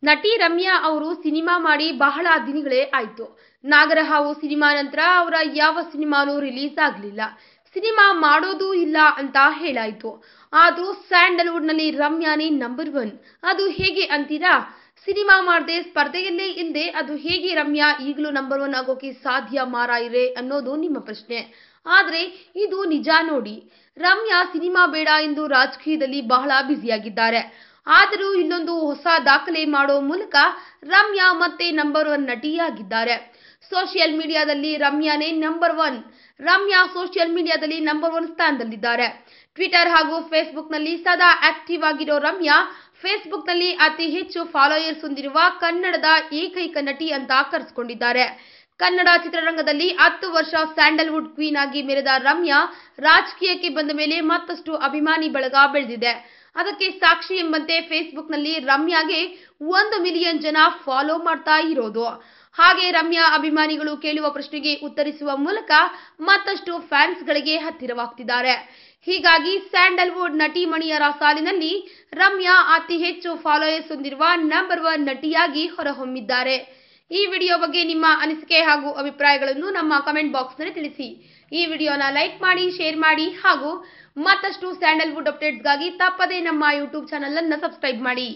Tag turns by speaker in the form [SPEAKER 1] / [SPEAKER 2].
[SPEAKER 1] ನಟಿ ರಮ್ಯಾ ಅವರು ಸಿನಿಮಾ ಮಾಡಿ ಬಹಳ ದಿನಗಳೇ ಆಯ್ತು. ನಾಗರಹಾವು ಸಿನಿಮಾ ನಂತರ ಅವರ ಯಾವ ಸಿನಿಮಾನೂ ರಿಲೀಸ್ ಆಗಲಿಲ್ಲ. ಸಿನಿಮಾ ಮಾಡೋದೂ ಇಲ್ಲ ಅಂತ ಹೇಳಾಯ್ತು. ಆದ್ರೂ ಸ್ಯಾಂಡಲ್ವುಡ್ ನಲ್ಲಿ ರಮ್ಯಾನೇ ನಂಬರ್ 1. ಅದು ಹೇಗೆ ಅಂತೀರಾ? ಸಿನಿಮಾ ಮಾಡದೆ ಸ್ಪರ್ಧೆಯಲ್ಲೇ ಇಲ್ಲದೆ ಅದು ಹೇಗೆ ರಮ್ಯಾ ಈಗಲೂ ನಂಬರ್ 1 ಆಗೋಕೆ ಸಾಧ್ಯ ಮಾರಾಯರೇ ಅನ್ನೋದು ನಿಮ್ಮ ಪ್ರಶ್ನೆ. ಆದ್ರೆ ಇದು ನಿಜ ನೋಡಿ. ರಮ್ಯಾ ಸಿನಿಮಾ ಬೇಡ ಎಂದು ರಾಜಕೀಯದಲ್ಲಿ ಬಹಳ ಬ್ಯುಸಿಯಾಗಿದ್ದಾರೆ. ಆದರೂ ಇಲ್ಲೊಂದು ಹೊಸ ದಾಖಲೆ ಮಾಡೋ ಮೂಲಕ ರಮ್ಯಾ ಮತ್ತೆ ನಂಬರ್ 1 ನಟಿಯಾಗಿದ್ದಾರೆ. ಸೋಷಿಯಲ್ ಮೀಡಿಯಾದಲ್ಲಿ ರಮ್ಯಾನೇ ನಂಬರ್ 1. ರಮ್ಯಾ ಸೋಷಿಯಲ್ ಮೀಡಿಯಾದಲ್ಲಿ ನಂಬರ್ 1 ಸ್ಥಾನದಲ್ಲಿದ್ದಾರೆ. ಟ್ವಿಟರ್ ಹಾಗೂ ಫೇಸ್ಬುಕ್ ನಲ್ಲಿ ಸದಾ ಆಕ್ಟಿವ್ ಆಗಿರೋ ರಮ್ಯಾ ಫೇಸ್ಬುಕ್ ನಲ್ಲಿ ಅತಿ ಹೆಚ್ಚು ಫಾಲೋಯರ್ಸ್ ಹೊಂದಿರುವ ಕನ್ನಡದ ಏಕೈಕ ನಟಿ ಅಂತ ಕರೆಸಿಕೊಂಡಿದ್ದಾರೆ. ಕನ್ನಡ ಚಿತ್ರರಂಗದಲ್ಲಿ 10 ವರ್ಷ ಸ್ಯಾಂಡಲ್ವುಡ್ ಕ್ವೀನ್ ಆಗಿ ಮೆರೆದ ರಮ್ಯಾ ರಾಜಕೀಯಕ್ಕೆ ಬಂದ ಮೇಲೆ ಮತ್ತಷ್ಟು ಅಭಿಮಾನಿ ಬಳಗ ಬೆಳೆದಿದೆ. ಅದಕ್ಕೆ ಸಾಕ್ಷಿ ಎಂಬಂತೆ ಫೇಸ್ಬುಕ್ ನಲ್ಲಿ ರಮ್ಯಾಗೆ 1 ಮಿಲಿಯನ್ ಜನ ಫಾಲೋ ಮಾಡ್ತಾ ಇರೋದು. ಹಾಗೆ ರಮ್ಯಾ ಅಭಿಮಾನಿಗಳು ಕೇಳುವ ಪ್ರಶ್ನೆಗೆ ಉತ್ತರಿಸುವ ಮೂಲಕ ಮತ್ತಷ್ಟು ಫ್ಯಾನ್ಸ್ ಗಳಿಗೆ ಹತ್ತಿರವಾಗ್ತಿದ್ದಾರೆ. ಹೀಗಾಗಿ ಸ್ಯಾಂಡಲ್ವುಡ್ ನಟಿ ಮಣಿಯರ ಸಾಲಿನಲ್ಲಿ ರಮ್ಯಾ ಅತಿ ಹೆಚ್ಚು ಫಾಲೋಯರ್ಸ್ ಹೊಂದಿರುವ ನಂಬರ್ 1 ನಟಿಯಾಗಿ ಹೊರಹೊಮ್ಮಿದ್ದಾರೆ. ಈ ವಿಡಿಯೋ ಬಗ್ಗೆ ನಿಮ್ಮ ಅನಿಸಿಕೆ ಹಾಗೂ ಅಭಿಪ್ರಾಯಗಳನ್ನು ನಮ್ಮ ಕಮೆಂಟ್ ಬಾಕ್ಸ್ ನಲ್ಲಿ ತಿಳಿಸಿ. ಈ ವಿಡಿಯೋನ ಲೈಕ್ ಮಾಡಿ, ಶೇರ್ ಮಾಡಿ ಹಾಗೂ ಮತ್ತಷ್ಟು ಸ್ಯಾಂಡಲ್ವುಡ್ ಅಪ್ಡೇಟ್ಸ್ಗಾಗಿ ತಪ್ಪದೇ ನಮ್ಮ ಯೂಟ್ಯೂಬ್ ಚಾನೆಲ್ ಅನ್ನು ಸಬ್ಸ್ಕ್ರೈಬ್ ಮಾಡಿ.